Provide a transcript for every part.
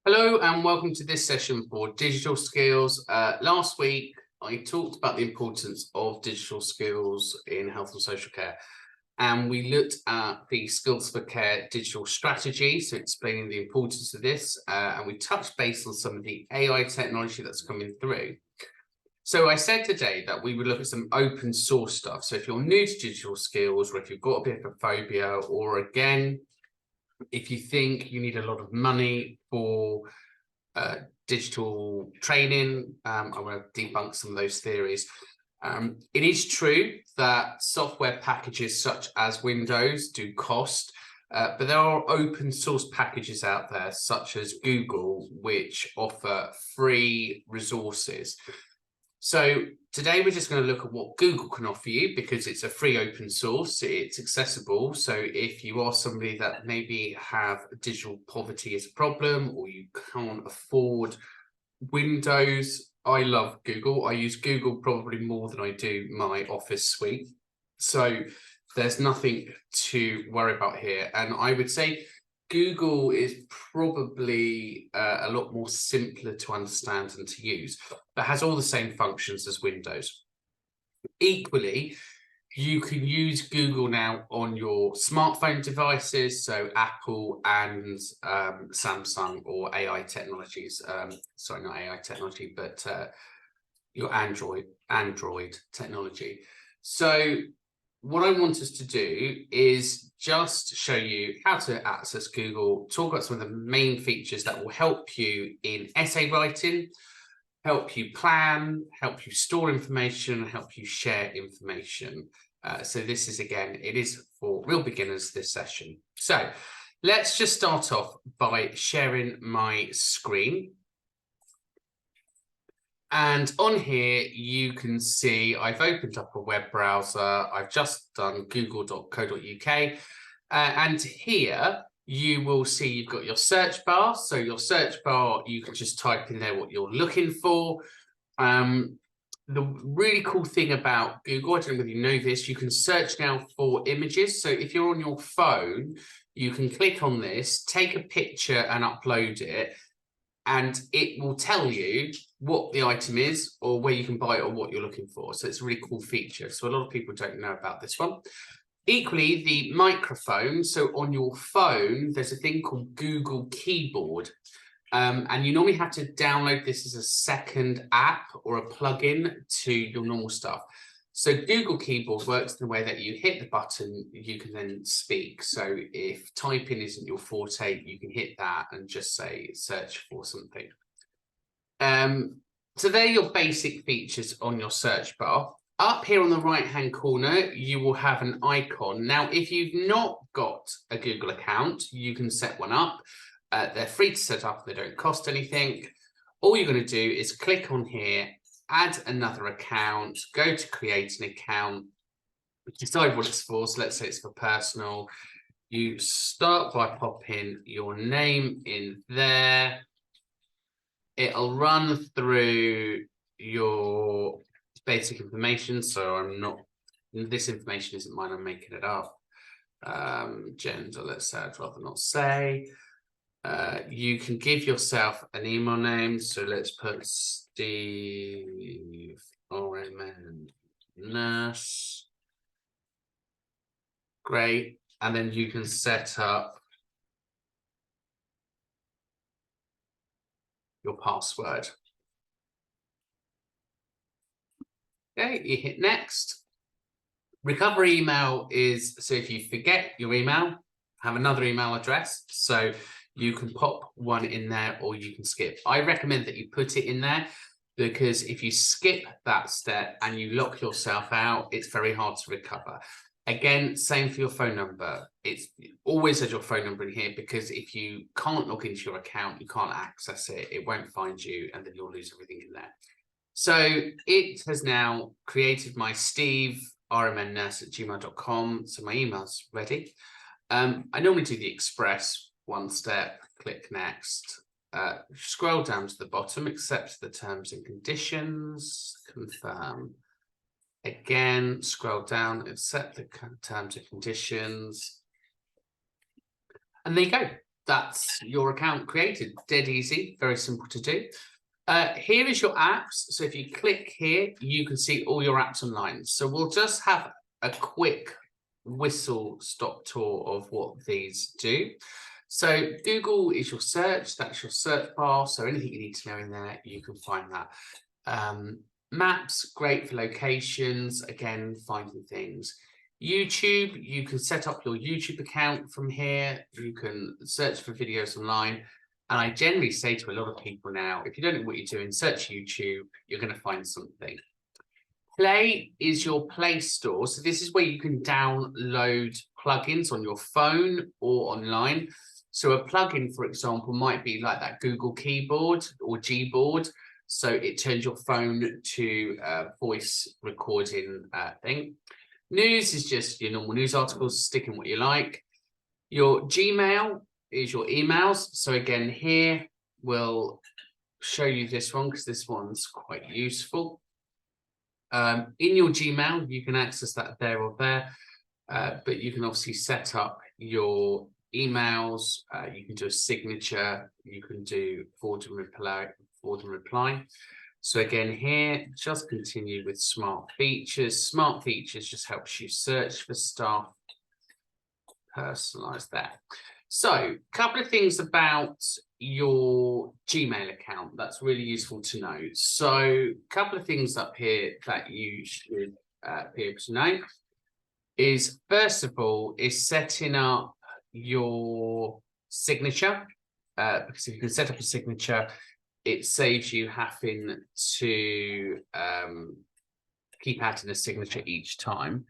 Hello and welcome to this session for digital skills. Last week, I talked about the importance of digital skills in health and social care. And we looked at the Skills for Care digital strategy, so explaining the importance of this. And we touched base on some of the AI technology that's coming through. So I said today that we would look at some open source stuff. So if you're new to digital skills, or if you've got a bit of a phobia, or again, if you think you need a lot of money for digital training, I want to debunk some of those theories. It is true that software packages such as Windows do cost, but there are open source packages out there such as Google, which offer free resources. So today we're just going to look at what Google can offer you because it's a free open source, it's accessible. So if you are somebody that maybe have digital poverty as a problem or you can't afford Windows, I love Google. I use Google probably more than I do my Office suite. So there's nothing to worry about here. And I would say Google is probably a lot more simpler to understand and to use, but has all the same functions as Windows. Equally, you can use Google now on your smartphone devices, so Apple and Samsung or AI technologies. Sorry, not AI technology, but your Android technology. So what I want us to do is just show you how to access Google, talk about some of the main features that will help you in essay writing, help you plan, help you store information, help you share information. So this is, again, it is for real beginners, this session. So let's just start off by sharing my screen. And on here, you can see I've opened up a web browser. I've just done google.co.uk. And here you will see you've got your search bar. So your search bar, you can just type in there what you're looking for. The really cool thing about Google, I don't know whether you know this, you can search now for images. So if you're on your phone, you can click on this, take a picture and upload it, and it will tell you what the item is or where you can buy it or what you're looking for. So it's a really cool feature. So a lot of people don't know about this one. Equally, the microphone. So on your phone, there's a thing called Google Keyboard. And you normally have to download this as a second app or a plugin to your normal stuff. So Google Keyboard works in the way that you hit the button, you can then speak. So if typing isn't your forte, you can hit that and just say search for something. So they're your basic features on your search bar. Up here on the right-hand corner, you will have an icon. Now, if you've not got a Google account, you can set one up. They're free to set up, they don't cost anything. All you're going to do is click on here, add another account, go to create an account, decide what it's for. So let's say it's for personal. You start by popping your name in there. It'll run through your basic information. So this information isn't mine, I'm making it up. Gender, let's say, I'd rather not say. You can give yourself an email name. So let's put Steve Oreman Nurse. Great. And then you can set up your password. Okay, you hit next. Recovery email is, so if you forget your email, have another email address. So you can pop one in there or you can skip. I recommend that you put it in there because if you skip that step and you lock yourself out, it's very hard to recover. Again, same for your phone number. It's always has your phone number in here because if you can't log into your account, you can't access it, it won't find you, and then you'll lose everything in there. So it has now created my steve@gmail.com. So my email's ready. I normally do the express one step, click next, scroll down to the bottom, accept the terms and conditions, confirm. Again, scroll down, accept the terms and conditions. And there you go. that's your account created. Dead easy, very simple to do. Here is your apps. So if you click here, you can see all your apps online. So we'll just have a quick whistle stop tour of what these do. So Google is your search, that's your search bar. So anything you need to know in there, you can find that. Maps, great for locations, again, finding things. YouTube, you can set up your YouTube account from here. You can search for videos online. And I generally say to a lot of people now, if you don't know what you're doing, search YouTube, you're going to find something. Play is your Play Store. So this is where you can download plugins on your phone or online. So a plugin, for example, might be like that Google keyboard or Gboard. So it turns your phone to a voice recording thing. News is just your normal news articles, stick in what you like. Your Gmail is your emails. So again, here we'll show you this one because this one's quite useful. In your Gmail, you can access that there or there, but you can obviously set up your emails. You can do a signature. You can do forward and reply. So again, here, just continue with smart features. Smart features just helps you search for stuff, personalize that. So a couple of things about your Gmail account that's really useful to know. So a couple of things up here that you should be able to know is, first of all, is setting up your signature. Because if you can set up a signature, it saves you having to keep adding a signature each time.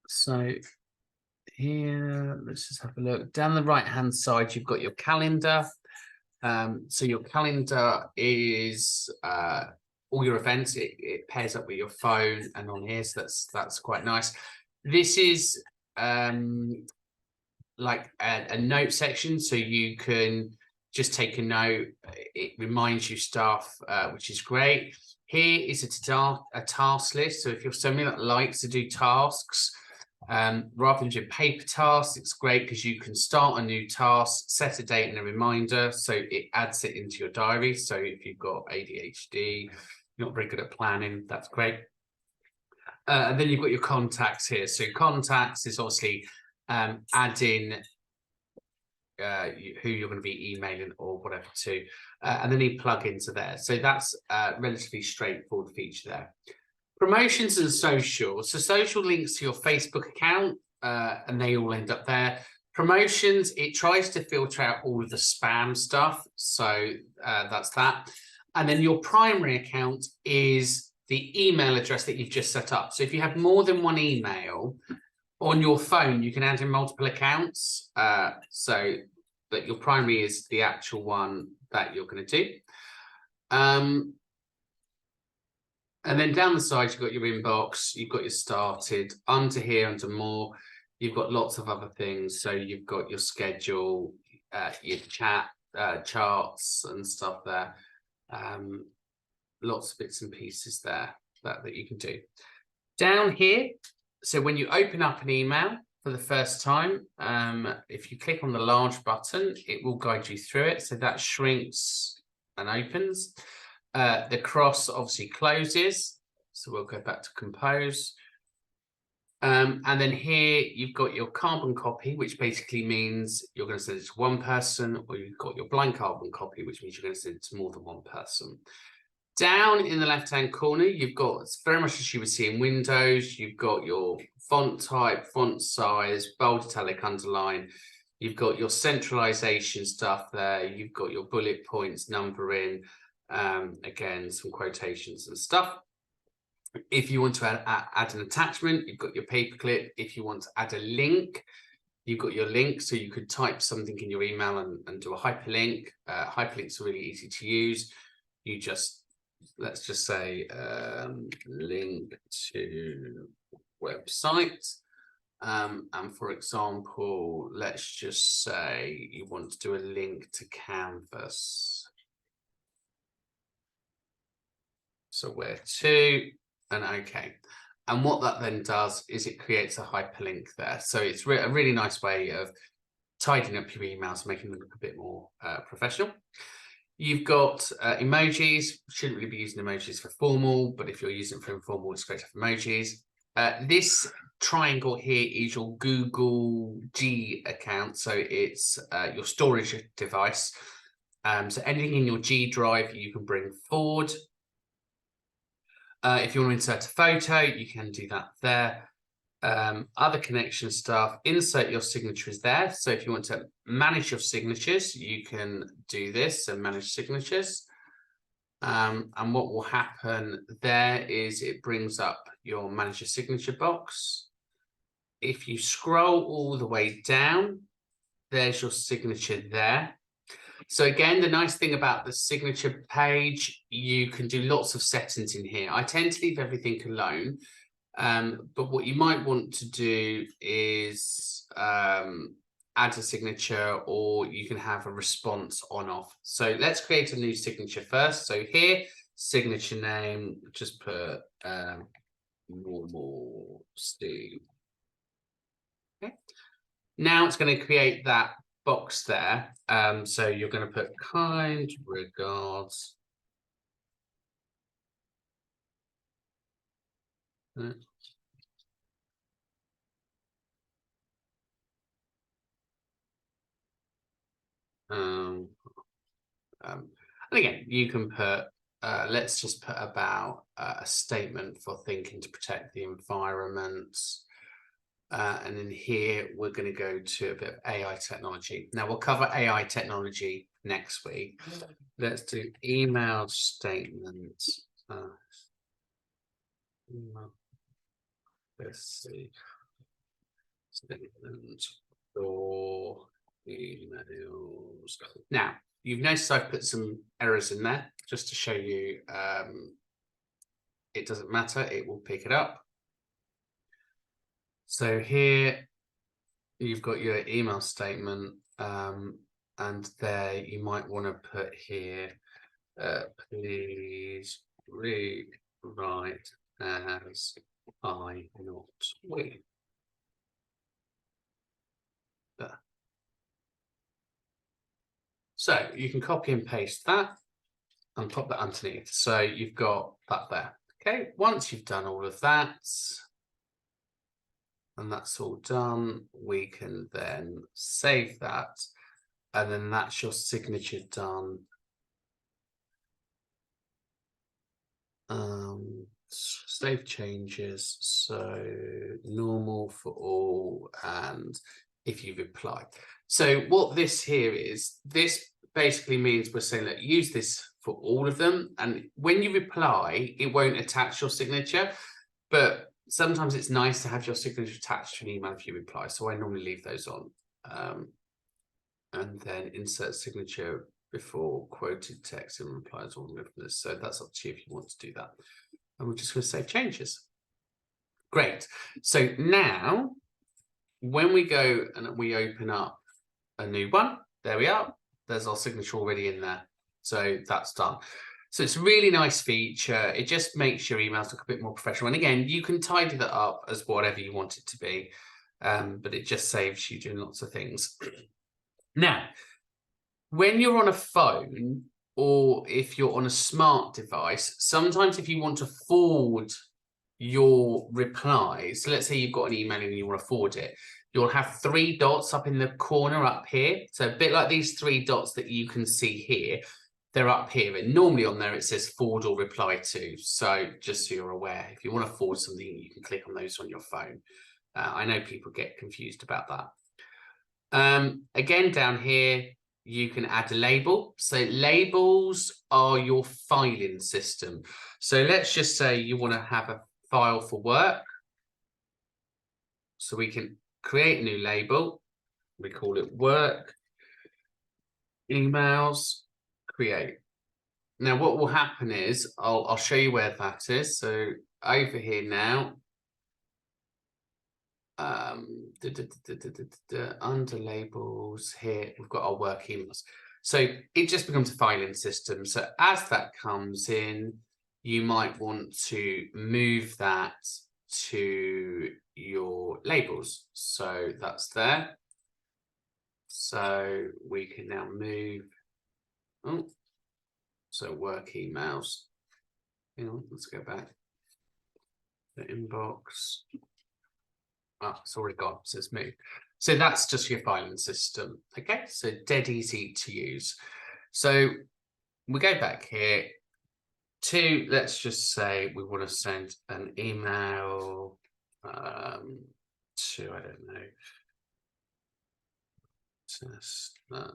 So here, let's just have a look. Down the right-hand side, you've got your calendar. So your calendar is all your events. It pairs up with your phone and on here, so that's quite nice. This is like a note section, so you can just take a note. It reminds you stuff, which is great. Here is a task list. So if you're somebody that likes to do tasks, rather than do paper tasks, it's great because you can start a new task, set a date and a reminder, so it adds it into your diary. So if you've got ADHD, you're not very good at planning, that's great. And then you've got your contacts here. So contacts is obviously adding who you're going to be emailing or whatever to, and then you plug into there. So that's a relatively straightforward feature there. Promotions and social. So social links to your Facebook account, and they all end up there. Promotions, it tries to filter out all of the spam stuff. So that's that. And then your primary account is the email address that you've just set up. So if you have more than one email on your phone, you can add in multiple accounts. So that your primary is the actual one that you're going to do. And then down the side, you've got your inbox, you've got your started. Under here, under more, you've got lots of other things. So you've got your schedule, your chat, charts and stuff there. Lots of bits and pieces there that you can do. Down here, so when you open up an email for the first time, if you click on the large button, it will guide you through it. So that shrinks and opens. The cross obviously closes, so we'll go back to compose. And then here you've got your carbon copy, which basically means you're going to send it to one person, or you've got your blank carbon copy, which means you're going to send it to more than one person. Down in the left-hand corner, you've got, it's very much as you would see in Windows, you've got your font type, font size, bold, italic, underline. You've got your centralization stuff there. You've got your bullet points, numbering, again, some quotations and stuff. If you want to add an attachment, you've got your paperclip. If you want to add a link, you've got your link. So you could type something in your email and do a hyperlink. Hyperlinks are really easy to use. You just, let's just say, link to website. And for example, let's just say you want to do a link to Canvas. So where to, and okay. And what that then does is it creates a hyperlink there. So it's a really nice way of tidying up your emails, making them look a bit more professional. You've got emojis. Shouldn't really be using emojis for formal, but if you're using it for informal, it's great to have emojis. This triangle here is your Google G account. So it's your storage device. So anything in your G drive you can bring forward. If you want to insert a photo, you can do that there. Other connection stuff, insert your signatures there. So if you want to manage your signatures, you can do this and manage signatures. And what will happen there is it brings up your manage your signature box. If you scroll all the way down, there's your signature there. So again, the nice thing about the signature page, you can do lots of settings in here. I tend to leave everything alone. But what you might want to do is add a signature, or you can have a response on off. So let's create a new signature first. So here, signature name, just put normal Steve. Okay. Now it's going to create that box there. So you're going to put kind regards. And again, you can put, let's just put about a statement for thinking to protect the environment. And then here, we're going to go to a bit of AI technology. Now, we'll cover AI technology next week. Let's do email statements. Let's see. Statement for emails. Now, you've noticed I've put some errors in there just to show you it doesn't matter, it will pick it up. So here you've got your email statement, and there you might want to put here, please rewrite as I, not we. There. So you can copy and paste that and pop that underneath. So you've got that there. Okay, once you've done all of that, and that's all done, we can then save that, and then that's your signature done. Save changes, so normal for all, and if you reply. So what this here is, this basically means we're saying that use this for all of them, and when you reply, it won't attach your signature, but sometimes it's nice to have your signature attached to an email if you reply, so I normally leave those on. And then insert signature before quoted text and replies all of this. So that's up to you if you want to do that. And we're just going to save changes. Great. So now, when we go and we open up a new one, there we are. There's our signature already in there. So that's done. So it's a really nice feature. It just makes your emails look a bit more professional. And again, you can tidy that up as whatever you want it to be, but it just saves you doing lots of things. Now, when you're on a phone, or if you're on a smart device, sometimes if you want to forward your replies, so let's say you've got an email and you want to forward it, you'll have 3 dots up in the corner up here. So a bit like these 3 dots that you can see here, they're up here, and normally on there it says forward or reply to. So just so you're aware, if you want to forward something, you can click on those on your phone. I know people get confused about that. Again, down here, you can add a label. So labels are your filing system. So let's just say you want to have a file for work. So we can create a new label. We call it work emails create. Now what will happen is I'll show you where that is. So over here now, under labels here, we've got our work emails. So it just becomes a filing system. So as that comes in, you might want to move that to your labels. So that's there. So we can now move. Oh, so work emails. Hang on, let's go back. The inbox. Oh, it's already gone, so it's moved. So that's just your filing system. Okay, so dead easy to use. So we go back here to, let's just say we want to send an email to, I don't know, test that.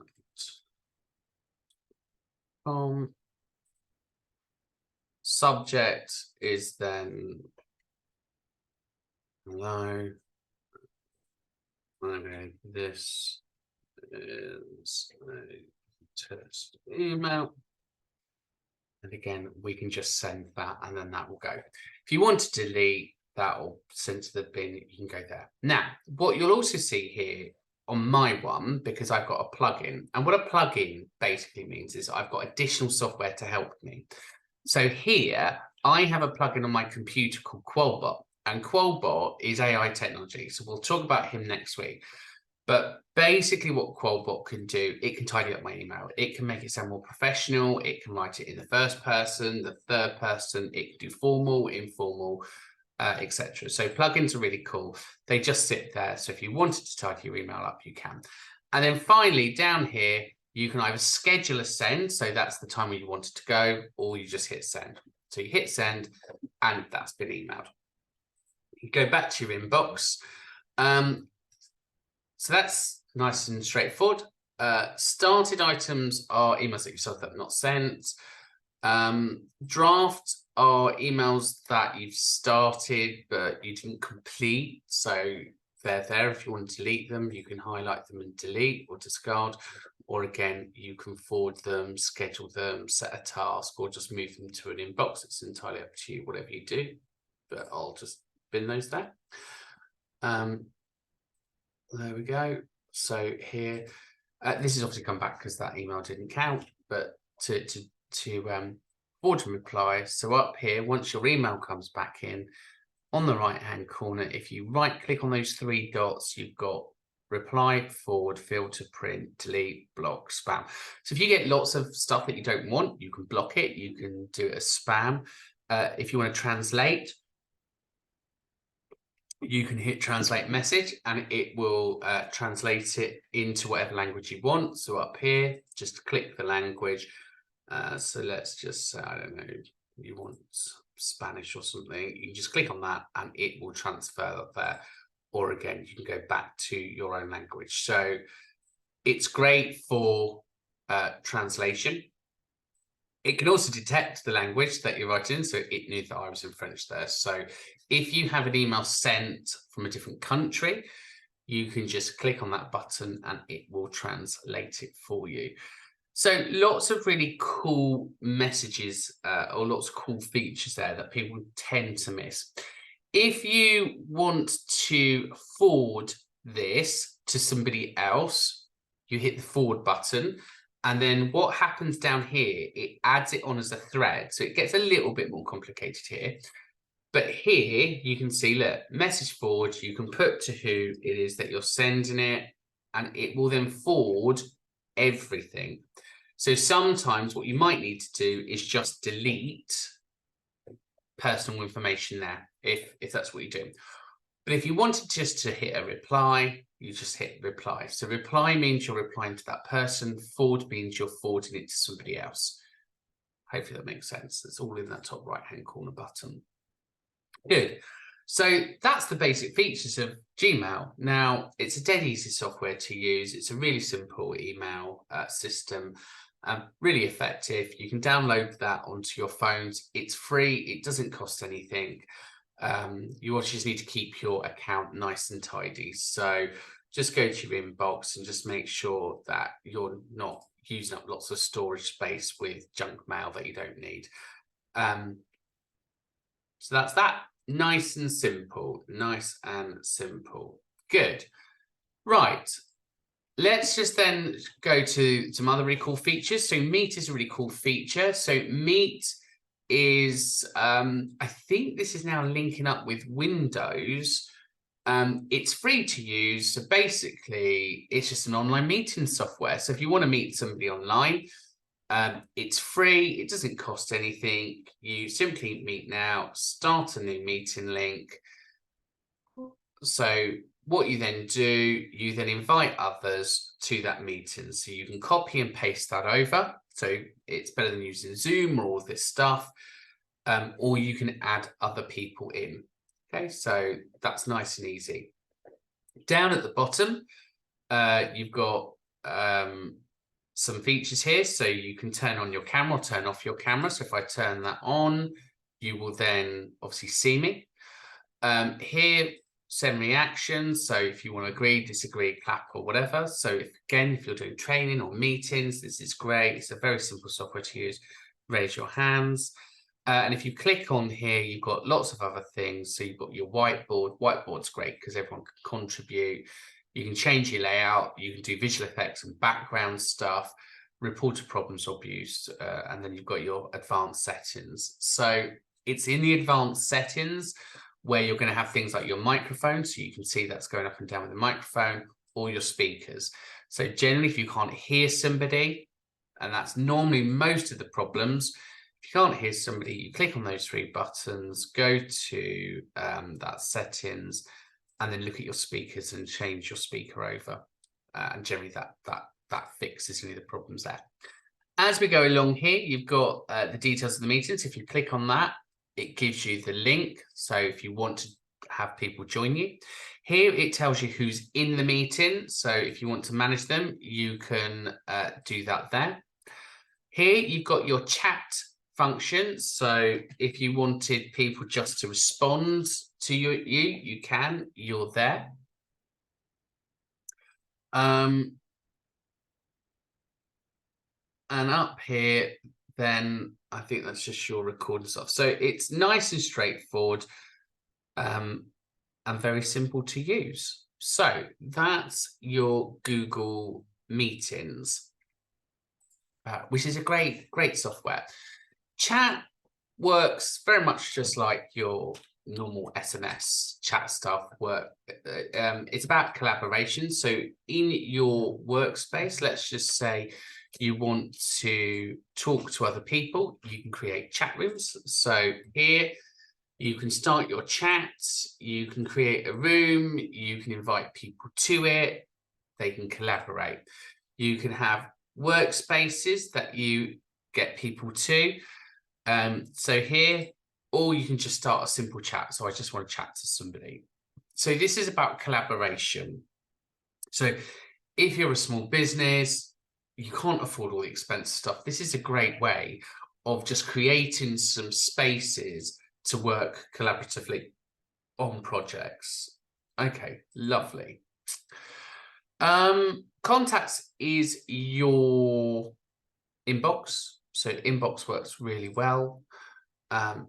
Subject is then hello. Okay, this is a test email. And again, we can just send that and then that will go. If you want to delete that or send to the bin, you can go there. Now, what you'll also see here on my one, because I've got a plugin, and what a plugin basically means is I've got additional software to help me. So here, I have a plugin on my computer called Qualbot, and Qualbot is AI technology. So we'll talk about him next week. But basically what Qualbot can do, it can tidy up my email. It can make it sound more professional. It can write it in the first person, the third person. It can do formal, informal, etc. So plugins are really cool. They just sit there. So if you wanted to tidy your email up, you can. And then finally down here, you can either schedule a send. So that's the time when you want it to go, or you just hit send. So you hit send and that's been emailed. You go back to your inbox. So that's nice and straightforward. Started items are emails that you saw that not sent. Draft are emails that you've started but you didn't complete. So they're there. If you want to delete them, you can highlight them and delete or discard. Or again, you can forward them, schedule them, set a task, or just move them to an inbox. It's entirely up to you, whatever you do. But I'll just bin those there. There we go. So here, this is obviously come back because that email didn't count, but to forward and reply. So up here, once your email comes back in, on the right-hand corner, if you right-click on those three dots, you've got reply, forward, filter, print, delete, block, spam. So if you get lots of stuff that you don't want, you can block it. You can do it as spam. If you want to translate, you can hit translate message and it will translate it into whatever language you want. So up here, just click the language. So let's just say, I don't know, you want Spanish or something. You can just click on that and it will transfer that there. Or again, you can go back to your own language. So it's great for translation. It can also detect the language that you're writing. So it knew that I was in French there. So if you have an email sent from a different country, you can just click on that button and it will translate it for you. So lots of really cool messages or lots of cool features there that people tend to miss. If you want to forward this to somebody else, you hit the forward button. And then what happens down here, it adds it on as a thread. So it gets a little bit more complicated here. But here you can see, look, message forward, you can put to who it is that you're sending it, and it will then forward everything. So sometimes what you might need to do is just delete personal information there, if that's what you do. But if you wanted just to hit a reply, you just hit reply. So reply means you're replying to that person. Forward means you're forwarding it to somebody else. Hopefully that makes sense. It's all in that top right-hand corner button. Good. So that's the basic features of Gmail. Now, it's a dead easy software to use. It's a really simple email system, really effective. You can download that onto your phones. It's free. It doesn't cost anything. You also just need to keep your account nice and tidy. So just go to your inbox and just make sure that you're not using up lots of storage space with junk mail that you don't need. So that's that. Nice and simple. Nice and simple. Good. Right. Let's just then go to some other really cool features. So Meet is a really cool feature. So Meet is, I think this is now linking up with Windows. It's free to use. So basically, it's just an online meeting software. So if you want to meet somebody online, it's free. It doesn't cost anything. You simply meet now, start a new meeting link. So what you then do, you then invite others to that meeting. So you can copy and paste that over. So it's better than using Zoom or all this stuff. Or you can add other people in. Okay, so that's nice and easy. Down at the bottom, you've got some features here. So you can turn on your camera or turn off your camera. So if I turn that on, you will then obviously see me. Here, send reactions. So if you want to agree, disagree, clap or whatever. So if you're doing training or meetings, this is great. It's a very simple software to use. Raise your hands. And if you click on here, you've got lots of other things. So you've got your whiteboard. Whiteboard's great because everyone can contribute. You can change your layout. You can do visual effects and background stuff, report a problem solved use, and then you've got your advanced settings. So it's in the advanced settings where you're going to have things like your microphone. So you can see that's going up and down with the microphone, or your speakers. So generally, if you can't hear somebody, and that's normally most of the problems, if you can't hear somebody, you click on those three buttons, go to that settings, and then look at your speakers and change your speaker over. And generally that fixes any of the problems there. As we go along here, you've got the details of the meetings. If you click on that, it gives you the link. So if you want to have people join you, here it tells you who's in the meeting. So if you want to manage them, you can do that there. Here you've got your chat function. So if you wanted people just to respond to you can. You're there. And up here, then I think that's just your recording stuff. So it's nice and straightforward and very simple to use. So that's your Google Meetings, which is a great software. Chat works very much just like your normal SMS chat stuff work. It's about collaboration. So in your workspace, let's just say you want to talk to other people, you can create chat rooms. So here you can start your chat, you can create a room, you can invite people to it, they can collaborate. You can have workspaces that you get people to. So here, or you can just start a simple chat. So I just want to chat to somebody. So this is about collaboration. So if you're a small business, you can't afford all the expensive stuff. This is a great way of just creating some spaces to work collaboratively on projects. Okay, lovely. Contacts is your inbox. So inbox works really well.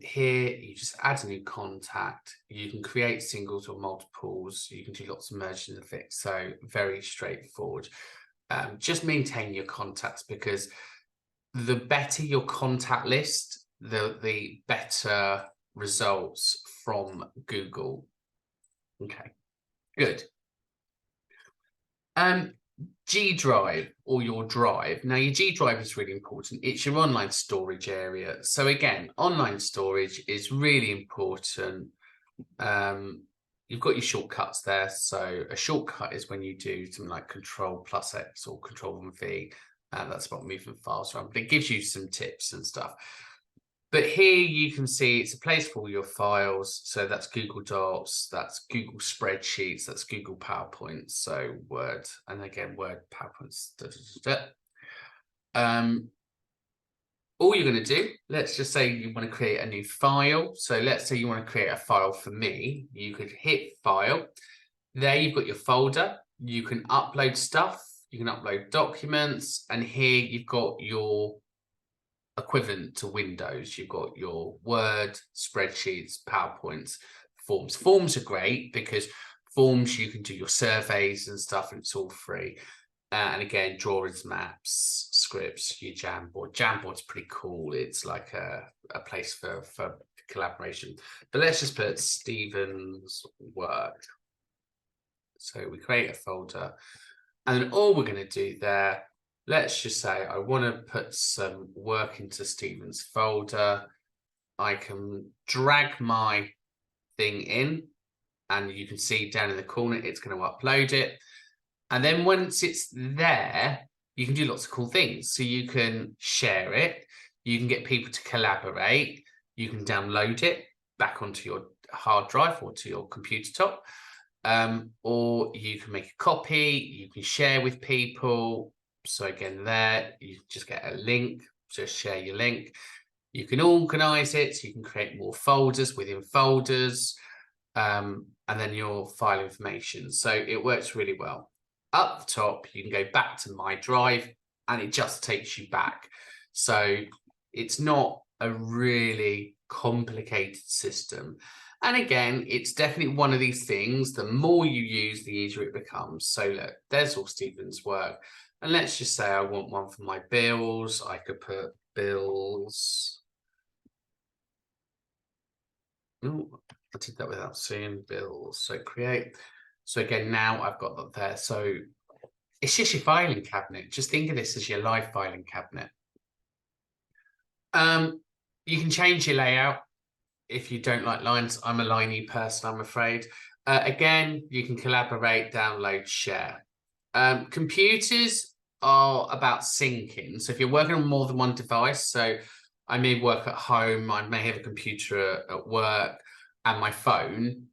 Here you just add a new contact. You can create singles or multiples. You can do lots of merging and fix. So very straightforward. Just maintain your contacts, because the better your contact list, the better results from Google. Okay, good. G Drive, or your drive. Now your G Drive is really important. It's your online storage area. So again, online storage is really important. You've got your shortcuts there. So a shortcut is when you do something like Control+X or Control+V. That's about moving files around, but it gives you some tips and stuff. But here you can see it's a place for all your files. So that's Google Docs, that's Google Spreadsheets, that's Google PowerPoint, so Word, and again, Word, PowerPoints. All you're going to do, let's just say you want to create a new file. So let's say you want to create a file for me. You could hit File. There you've got your folder. You can upload stuff. You can upload documents. And here you've got your equivalent to Windows. You've got your Word, Spreadsheets, PowerPoints, Forms. Forms are great because Forms, you can do your surveys and stuff, and it's all free. And again, drawings, maps, scripts, your Jamboard. Jamboard's pretty cool. It's like a place for collaboration. But let's just put Stephen's work. So we create a folder, and then all we're going to do there, let's just say I want to put some work into Stephen's folder. I can drag my thing in, and you can see down in the corner, it's going to upload it. And then once it's there, you can do lots of cool things. So you can share it, you can get people to collaborate, you can download it back onto your hard drive or to your computer top, or you can make a copy, you can share with people. So again, there, you just get a link, just share your link. You can organize it, so you can create more folders within folders, and then your file information. So it works really well. Up the top, you can go back to My Drive, and it just takes you back. So it's not a really complicated system. And again, it's definitely one of these things, the more you use, the easier it becomes. So look, there's all Stephen's work. And let's just say I want one for my bills. I could put bills. Oh, I did that without seeing bills. So create. So again, now I've got that there. So it's just your filing cabinet. Just think of this as your live filing cabinet. You can change your layout if you don't like lines. I'm a liney person, I'm afraid. Again, you can collaborate, download, share. Computers are about syncing. So if you're working on more than one device, so I may work at home, I may have a computer at work and my phone,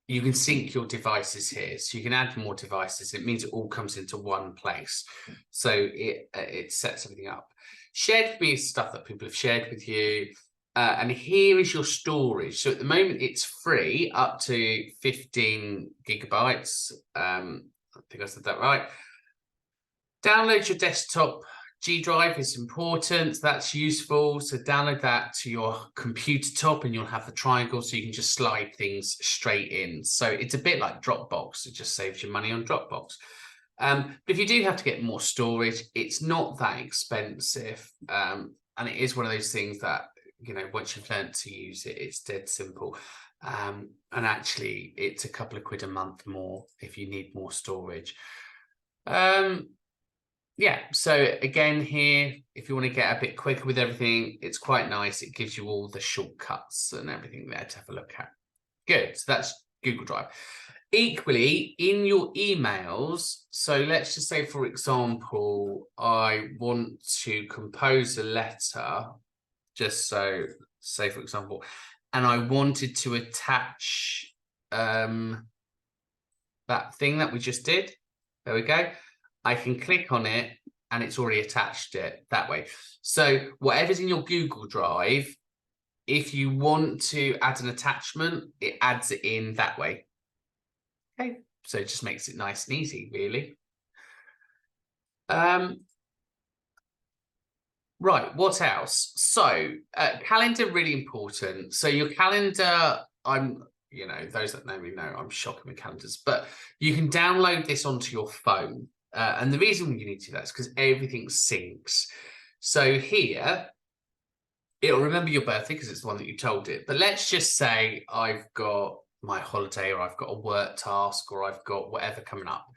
you can sync your devices here. So you can add more devices. It means it all comes into one place. So it sets everything up. Shared with me is stuff that people have shared with you. And here is your storage. So at the moment, it's free up to 15 gigabytes. I think I said that right. Download your desktop. G Drive is important. That's useful. So download that to your computer top and you'll have the triangle so you can just slide things straight in. So it's a bit like Dropbox. It just saves you money on Dropbox. But if you do have to get more storage, it's not that expensive. And it is one of those things that, you know, once you've learned to use it, it's dead simple. And actually, it's a couple of quid a month more if you need more storage. Yeah, so again here, if you want to get a bit quicker with everything, it's quite nice. It gives you all the shortcuts and everything there to have a look at. Good, so that's Google Drive. Equally, in your emails, so let's just say, for example, I want to compose a letter, just so, say, for example, and I wanted to attach that thing that we just did. There we go. I can click on it and it's already attached it that way. So whatever's in your Google Drive, if you want to add an attachment, it adds it in that way. Okay, so it just makes it nice and easy, really. Right, what else? So calendar, really important. So your calendar, you know, those that know me know I'm shocking with calendars, but you can download this onto your phone. And the reason you need to do that is because everything syncs. So here, it'll remember your birthday because it's the one that you told it. But let's just say I've got my holiday, or I've got a work task, or I've got whatever coming up.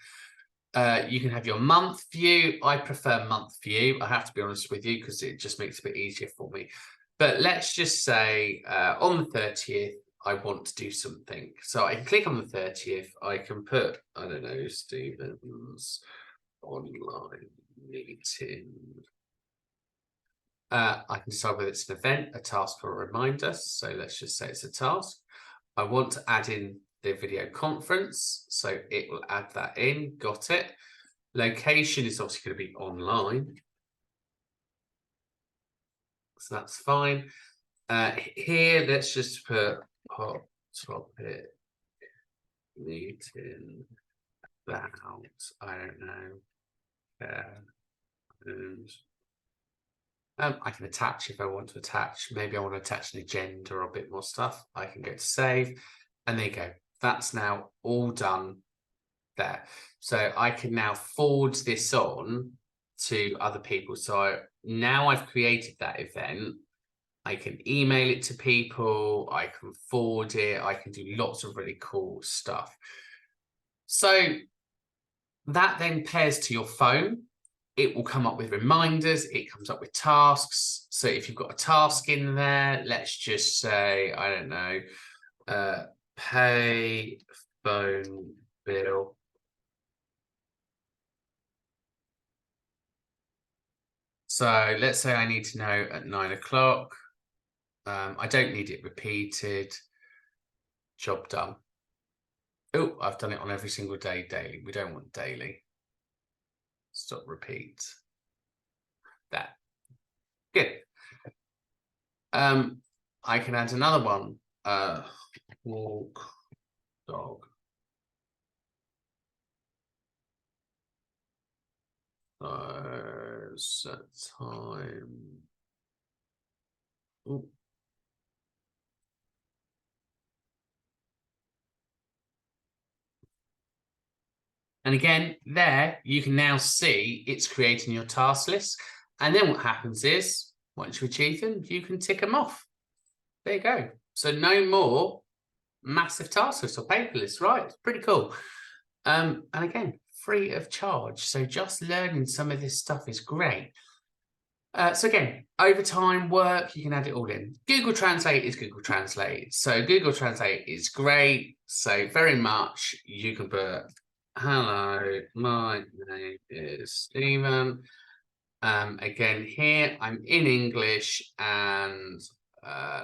You can have your month view. I prefer month view. I have to be honest with you because it just makes it a bit easier for me. But let's just say on the 30th, I want to do something. So I can click on the 30th. I can put, I don't know, Stephen's online meeting. I can decide whether it's an event, a task, or a reminder. So let's just say it's a task. I want to add in the video conference, so it will add that in. Got it. Location is obviously going to be online, so that's fine. Here, let's just put hot topic meeting about, I don't know, and I can attach if I want to attach. Maybe I want to attach an agenda or a bit more stuff. I can go to save, and there you go. That's now all done there. So I can now forward this on to other people. So now I've created that event, I can email it to people, I can forward it, I can do lots of really cool stuff. So that then pairs to your phone. It will come up with reminders, it comes up with tasks. So if you've got a task in there, let's just say, I don't know, pay phone bill. So let's say I need to know at 9 o'clock. I don't need it repeated. Job done. Oh, I've done it on every single day daily. We don't want daily. Stop repeat. That. Good. I can add another one. Walk dog. Set time. Ooh. And again, there you can now see it's creating your task list. And then what happens is, once you achieve them, you can tick them off. There you go. So no more massive task lists or paper lists, right? It's pretty cool. And again, free of charge. So just learning some of this stuff is great. So again, overtime work, you can add it all in. Google Translate is Google Translate. So Google Translate is great. So very much you can put, hello, my name is Stephen. Again, here I'm in English and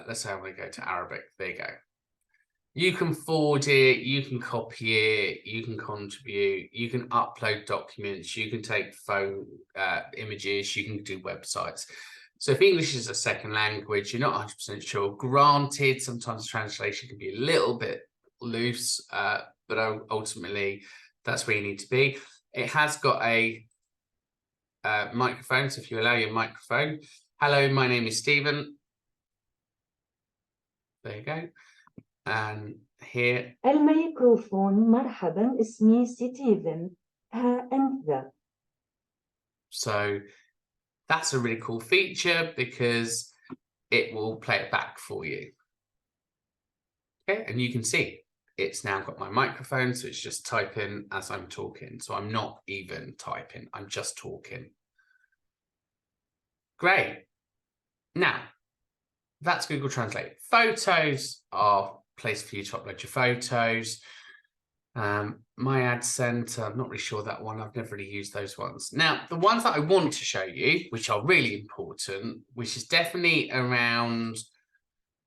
let's say I'm going to go to Arabic. There you go. You can forward it, you can copy it, you can contribute, you can upload documents, you can take phone images, you can do websites. So if English is a second language, you're not 100% sure, granted, sometimes translation can be a little bit loose, but ultimately that's where you need to be. It has got a microphone, so if you allow your microphone. Hello, my name is Stephen. There you go. And here الميكروفون مرحبا اسمي ستيفن ها أنت. So that's a really cool feature because it will play it back for you. Okay, and you can see it's now got my microphone, so it's just typing as I'm talking. So I'm not even typing, I'm just talking. Great. Now, that's Google Translate. Photos are a place for you to upload your photos. My ad center, I'm not really sure that one. I've never really used those ones. Now, the ones that I want to show you, which are really important, which is definitely around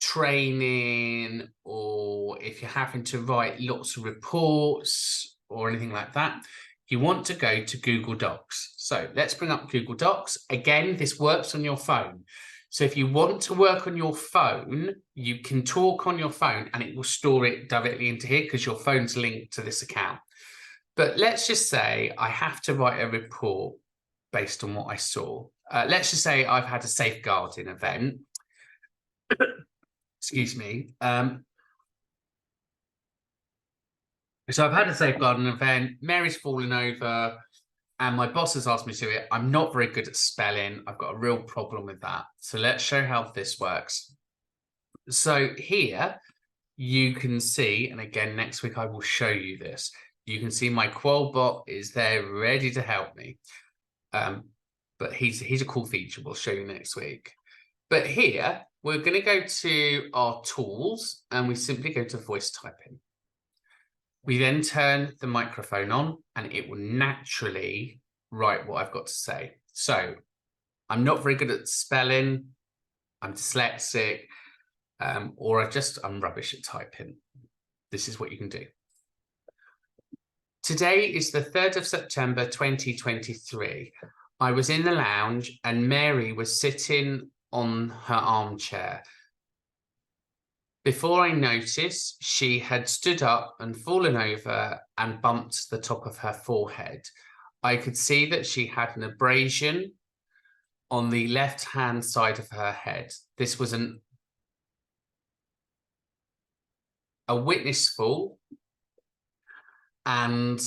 training, or if you're having to write lots of reports or anything like that, you want to go to Google Docs. So let's bring up Google Docs. Again, this works on your phone. So if you want to work on your phone, you can talk on your phone and it will store it directly into here because your phone's linked to this account. But let's just say I have to write a report based on what I saw. Let's just say I've had a safeguarding event. Excuse me. So I've had a safeguarding event, Mary's fallen over, and my boss has asked me to do it. I'm not very good at spelling. I've got a real problem with that. So let's show how this works. So here you can see, and again, next week I will show you this. You can see my Qual bot is there ready to help me. But he's a cool feature. We'll show you next week. But here, we're going to go to our tools and we simply go to voice typing. We then turn the microphone on and it will naturally write what I've got to say. So I'm not very good at spelling, I'm dyslexic, or I'm rubbish at typing. This is what you can do. Today is the 3rd of September, 2023. I was in the lounge and Mary was sitting on her armchair. Before I noticed, she had stood up and fallen over and bumped the top of her forehead. I could see that she had an abrasion on the left-hand side of her head. This was a witness fall, and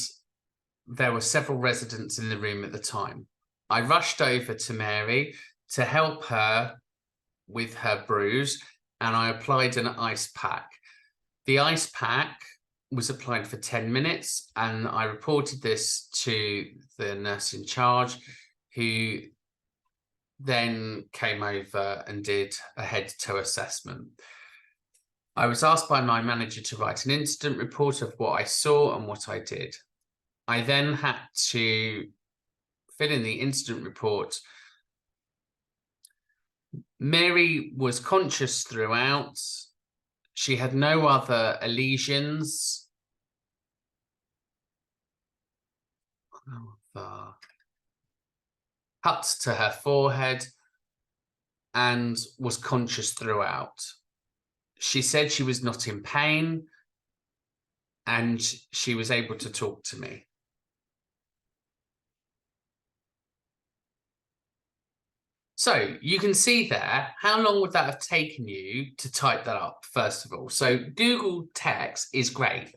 there were several residents in the room at the time. I rushed over to Mary to help her with her bruise, and I applied an ice pack. The ice pack was applied for 10 minutes, and I reported this to the nurse in charge, who then came over and did a head-to-toe assessment. I was asked by my manager to write an incident report of what I saw and what I did. I then had to fill in the incident report. Mary was conscious throughout. She had no other lesions. Cut to her forehead, and was conscious throughout. She said she was not in pain, and she was able to talk to me. So you can see there, how long would that have taken you to type that up, first of all? So Google Text is great.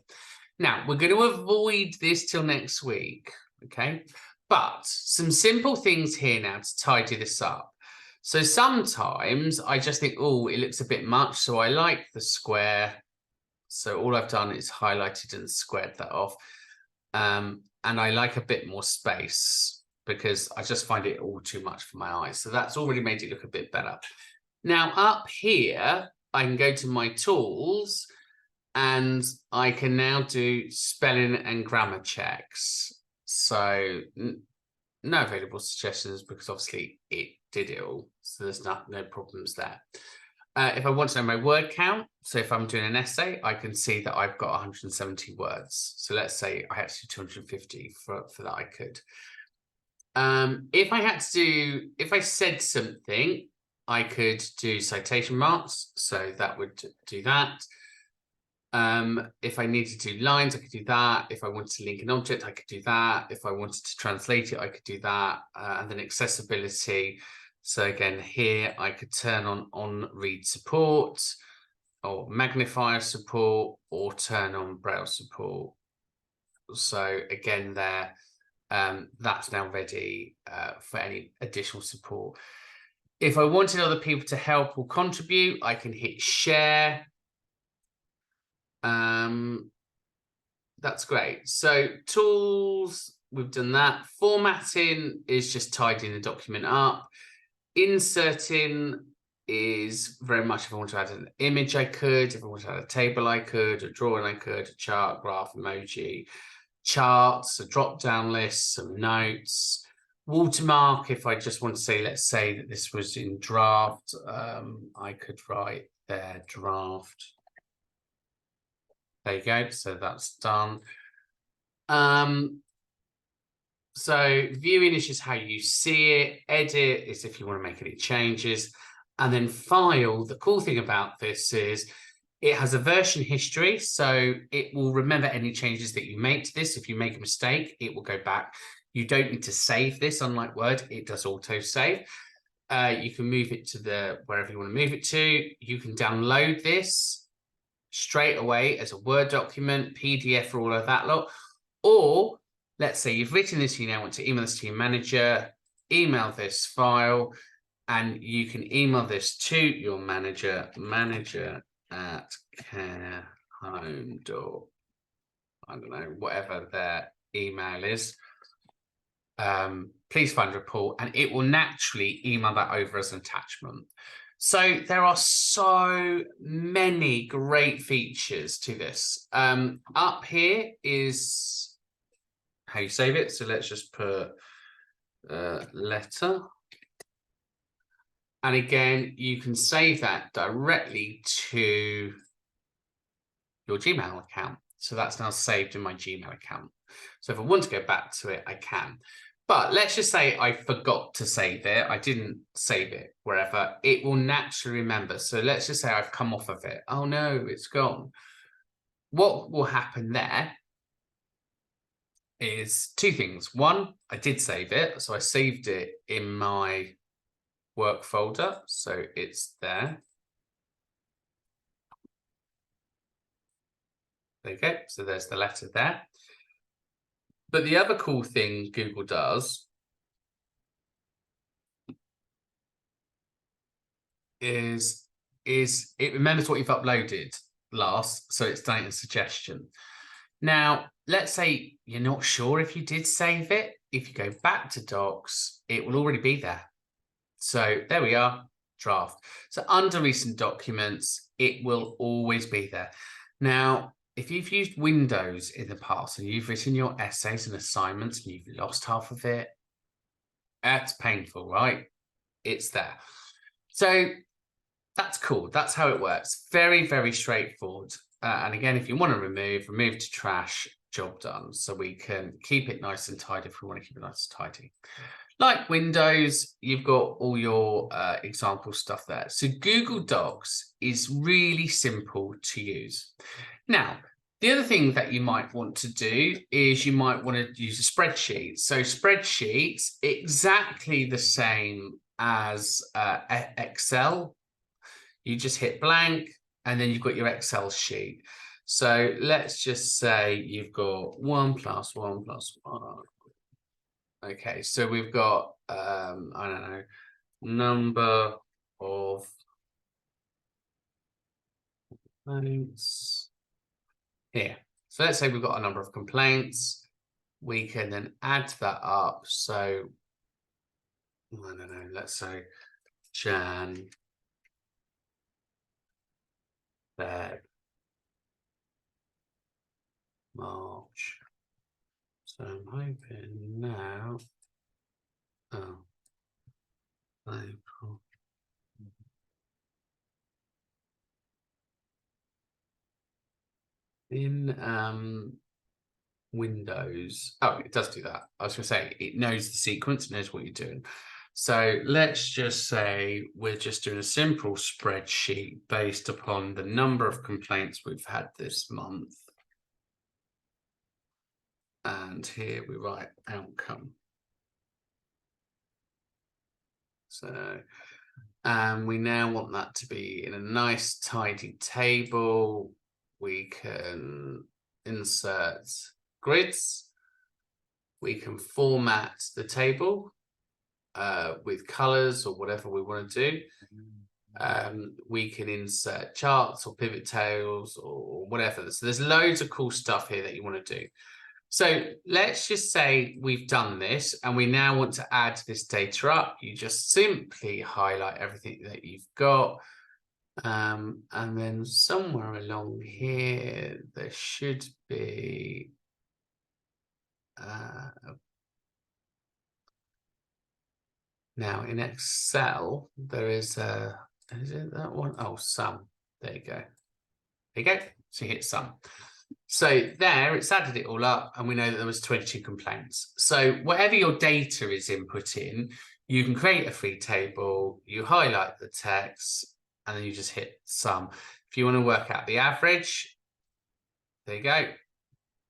Now, we're going to avoid this till next week, okay? But some simple things here now to tidy this up. So sometimes I just think, oh, it looks a bit much, so I like the square. So all I've done is highlighted and squared that off. And I like a bit more space, because I just find it all too much for my eyes. So that's already made it look a bit better. Now up here, I can go to my tools, and I can now do spelling and grammar checks. So no available suggestions, because obviously it did it all. So there's no problems there. If I want to know my word count, so if I'm doing an essay, I can see that I've got 170 words. So let's say I had to do 250 for that I could. If I said something, I could do citation marks, so that would do that. If I needed to do lines, I could do that. If I wanted to link an object, I could do that. If I wanted to translate it, I could do that. And then accessibility. So again, here I could turn on read support, or magnifier support, or turn on braille support. So again there, that's now ready for any additional support. If I wanted other people to help or contribute, I can hit share. That's great. So tools, we've done that. Formatting is just tidying the document up. Inserting is very much, if I want to add an image, I could. If I want to add a table, I could. A drawing, I could. A chart, graph, emoji. Charts, a drop-down list, some notes. Watermark, if I just want to say, let's say that this was in draft, I could write there draft. There you go, so that's done. So viewing is just how you see it. Edit is if you want to make any changes. And then file, the cool thing about this is it has a version history, so it will remember any changes that you make to this. If you make a mistake, it will go back. You don't need to save this, unlike Word, it does auto save. You can move it to wherever you want to move it to. You can download this straight away as a Word document, PDF, or all of that lot. Or let's say you've written this, you now want to email this to your manager, email this file, and you can email this to your manager at carehome. I don't know, whatever their email is. Please find a report, and it will naturally email that over as an attachment. So there are so many great features to this. Up here is how you save it. So let's just put letter. And again, you can save that directly to your Gmail account. So that's now saved in my Gmail account. So if I want to go back to it, I can. But let's just say I forgot to save it. I didn't save it wherever. It will naturally remember. So let's just say I've come off of it. Oh no, it's gone. What will happen there is two things. One, I did save it. So I saved it in my work folder. So it's there. There you go. So there's the letter there. But the other cool thing Google does is it remembers what you've uploaded last, so it's done a suggestion. Now, let's say you're not sure if you did save it. If you go back to Docs, it will already be there. So there we are, draft. So under recent documents, it will always be there. Now, if you've used Windows in the past and you've written your essays and assignments and you've lost half of it, that's painful, right? It's there. So that's cool. That's how it works. Very, very straightforward. And again, if you want to remove to trash, job done. So we can keep it nice and tidy if we want to keep it nice and tidy. Like Windows, you've got all your example stuff there. So Google Docs is really simple to use. Now, the other thing that you might want to do is you might want to use a spreadsheet. So spreadsheets, exactly the same as Excel. You just hit blank and then you've got your Excel sheet. So let's just say you've got 1 + 1 + 1. Okay, so we've got, I don't know, number of complaints here. So let's say we've got a number of complaints. We can then add that up. So, I don't know, let's say Jan, Feb, March. So I'm hoping now, oh, April. In Windows, oh, it does do that. I was going to say it knows the sequence, knows what you're doing. So let's just say we're just doing a simple spreadsheet based upon the number of complaints we've had this month. And here we write outcome. So, and we now want that to be in a nice tidy table. We can insert grids. We can format the table with colors or whatever we want to do. We can insert charts or pivot tables or whatever. So there's loads of cool stuff here that you want to do. So let's just say we've done this and we now want to add this data up. You just simply highlight everything that you've got. And then somewhere along here, there should be now in Excel, there is it that one? Oh, sum. There you go. There you go. So you hit sum. So there, it's added it all up, and we know that there was 22 complaints. So whatever your data is input in, you can create a free table, you highlight the text, and then you just hit sum. If you want to work out the average, there you go.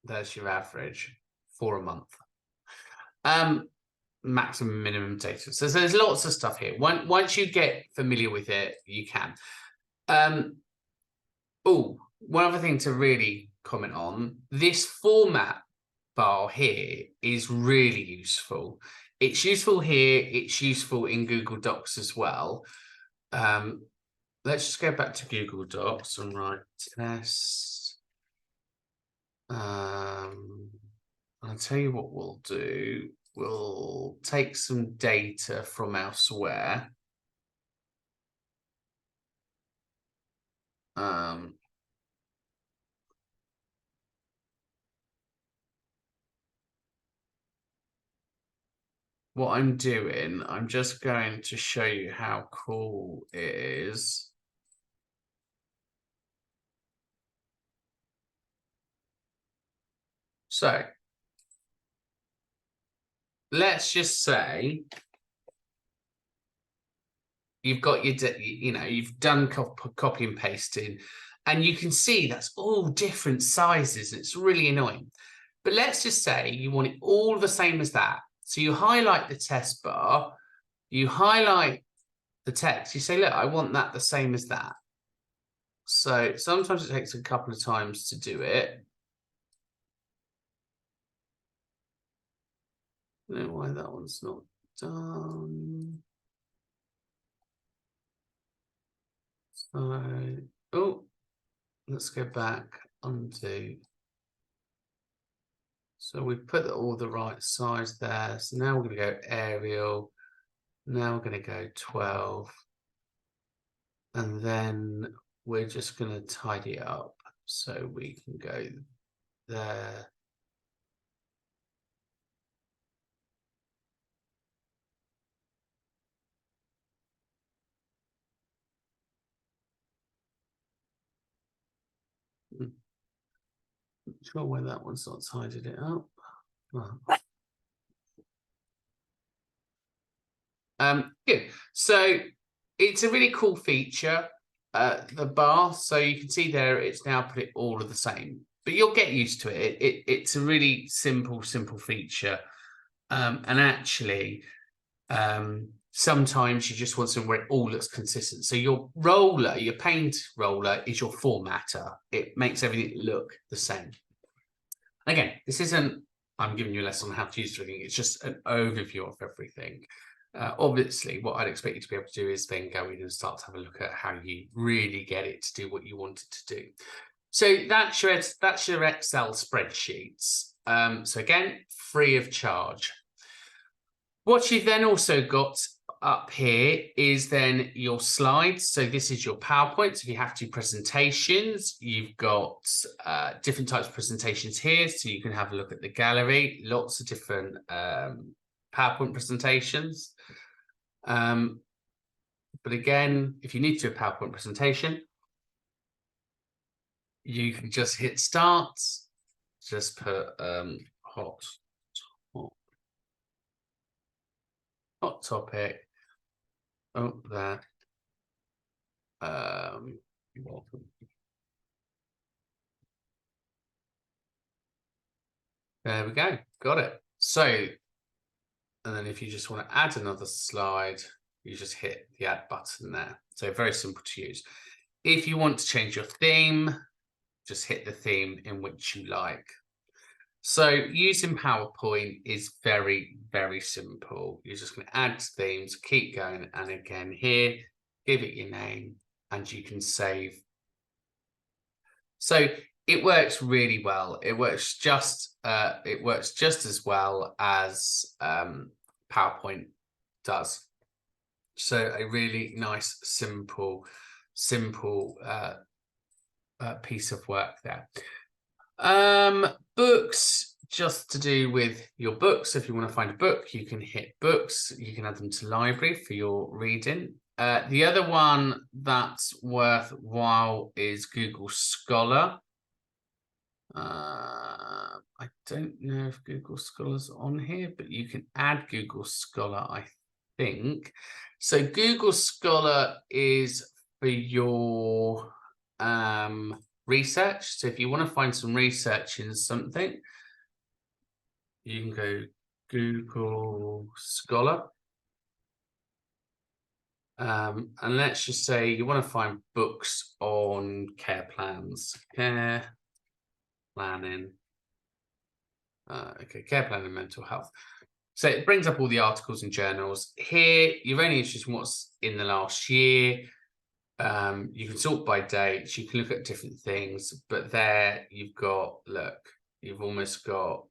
There's your average for a month. Maximum, minimum data. So there's lots of stuff here. Once you get familiar with it, you can. Oh, one other thing to really comment on, this format bar here is really useful. It's useful here, it's useful in Google Docs as well. Let's just go back to Google Docs and write test. I'll tell you what we'll do. We'll take some data from elsewhere. What I'm doing, I'm just going to show you how cool it is. So let's just say you've got your, you've done copy and pasting, and you can see that's all different sizes. It's really annoying. But let's just say you want it all the same as that. So you highlight the test bar, you highlight the text, you say, look, I want that the same as that. So sometimes it takes a couple of times to do it. I don't know why that one's not done. Oh, let's go back undo. So we've put all the right size there. So now we're going to go aerial. Now we're going to go 12. And then we're just going to tidy it up so we can go there. Not sure why that one's not tidied it up. Good. So it's a really cool feature, the bar. So you can see there, it's now put it all of the same, but you'll get used to it. It's a really simple feature. And actually, sometimes you just want something where it all looks consistent. So your roller, your paint roller is your formatter. It makes everything look the same. Again, this isn't, I'm giving you a lesson on how to use everything. It's just an overview of everything. Obviously, what I'd expect you to be able to do is then go in and start to have a look at how you really get it to do what you want it to do. So that's your Excel spreadsheets. So again, free of charge. What you've then also got up here is then your slides. So this is your PowerPoint. So if you have to do presentations, you've got different types of presentations here. So you can have a look at the gallery, lots of different PowerPoint presentations. But again, if you need to do a PowerPoint presentation, you can just hit start, just put hot topic. Oh, there. Welcome. There we go. Got it. So, and then if you just want to add another slide, you just hit the add button there. So very simple to use. If you want to change your theme, just hit the theme in which you like. So using PowerPoint is very, very simple. You're just going to add themes, keep going. And again, here, give it your name and you can save. So it works really well. It works just as well as PowerPoint does. So a really nice, simple piece of work there. Books, just to do with your books. If you want to find a book, you can hit books. You can add them to library for your reading. The other one that's worthwhile is Google Scholar. I don't know if Google Scholar's on here, but you can add Google Scholar, I think. So Google Scholar is for your research. So if you want to find some research in something, you can go Google Scholar. And let's just say you want to find books on care plans, care planning. Okay, care planning and mental health. So it brings up all the articles and journals. Here, you're only interested in what's in the last year. You can sort by dates, you can look at different things, but there you've got, look, you've almost got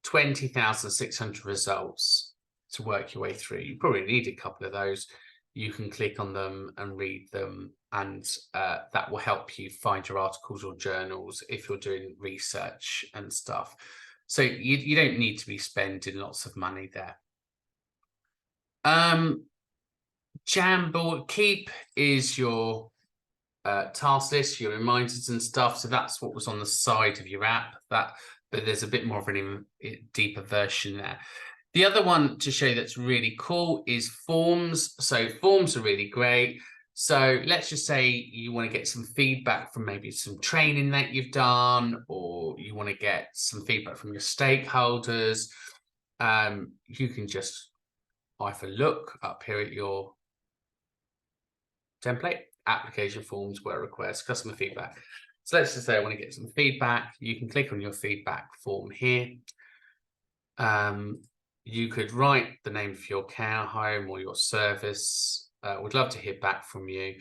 20,600 results to work your way through. You probably need a couple of those. You can click on them and read them, and that will help you find your articles or journals if you're doing research and stuff. So you don't need to be spending lots of money there. Jamboard, Keep is your task list, your reminders and stuff. So that's what was on the side of your app. But there's a bit more of a deeper version there. The other one to show you that's really cool is Forms. So Forms are really great. So let's just say you want to get some feedback from maybe some training that you've done, or you want to get some feedback from your stakeholders. You can just either look up here at your template, application forms, where requests, customer feedback. So let's just say I want to get some feedback. You can click on your feedback form here. You could write the name of your care home or your service. Would love to hear back from you.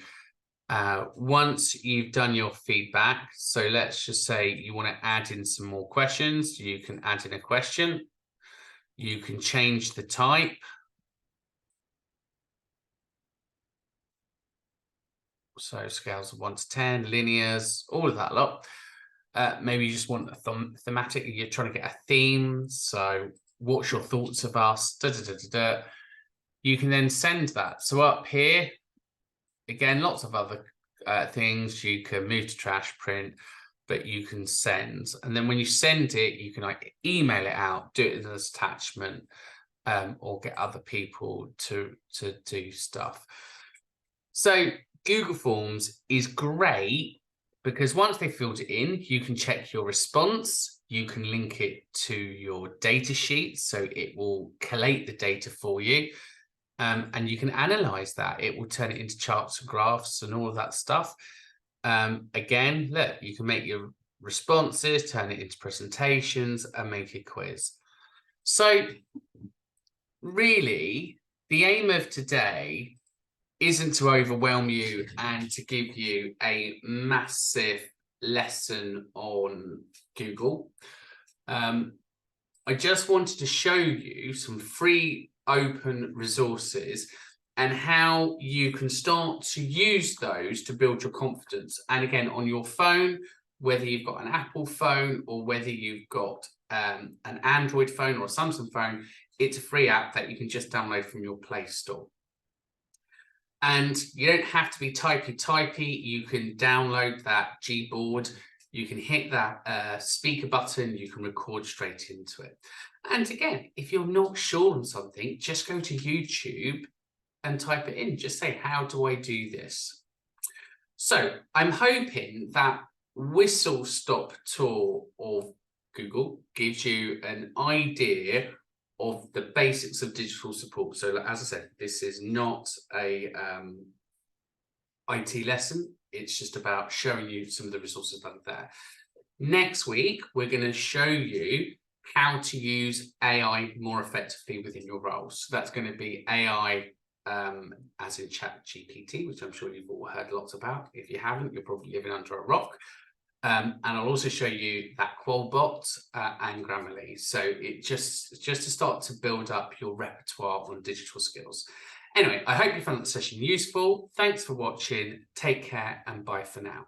Once you've done your feedback, so let's just say you want to add in some more questions, you can add in a question. You can change the type. So scales of 1 to 10, linears, all of that lot. Maybe you just want a thematic, you're trying to get a theme. So what's your thoughts of us? You can then send that. So up here, again, lots of other things. You can move to trash, print, but you can send. And then when you send it, you can like email it out, do it as an attachment, or get other people to do stuff. So Google Forms is great because once they filled it in, you can check your response. You can link it to your data sheet, so it will collate the data for you. And you can analyze that. It will turn it into charts and graphs and all of that stuff. Again, look, you can make your responses, turn it into presentations, and make a quiz. So really, the aim of today isn't to overwhelm you and to give you a massive lesson on Google. I just wanted to show you some free open resources and how you can start to use those to build your confidence. And again, on your phone, whether you've got an Apple phone or whether you've got an Android phone or a Samsung phone, it's a free app that you can just download from your Play Store. And you don't have to be typey. You can download that Gboard. You can hit that speaker button. You can record straight into it. And again, if you're not sure on something, just go to YouTube and type it in. Just say, how do I do this? So I'm hoping that whistle-stop tour of Google gives you an idea of the basics of digital support. So as I said, this is not a IT lesson. It's just about showing you some of the resources that are there. Next week, we're going to show you how to use AI more effectively within your roles. So that's going to be AI as in ChatGPT, which I'm sure you've all heard lots about. If you haven't, you're probably living under a rock. And I'll also show you that Qualbot and Grammarly. So it just to start to build up your repertoire on digital skills. Anyway, I hope you found the session useful. Thanks for watching. Take care and bye for now.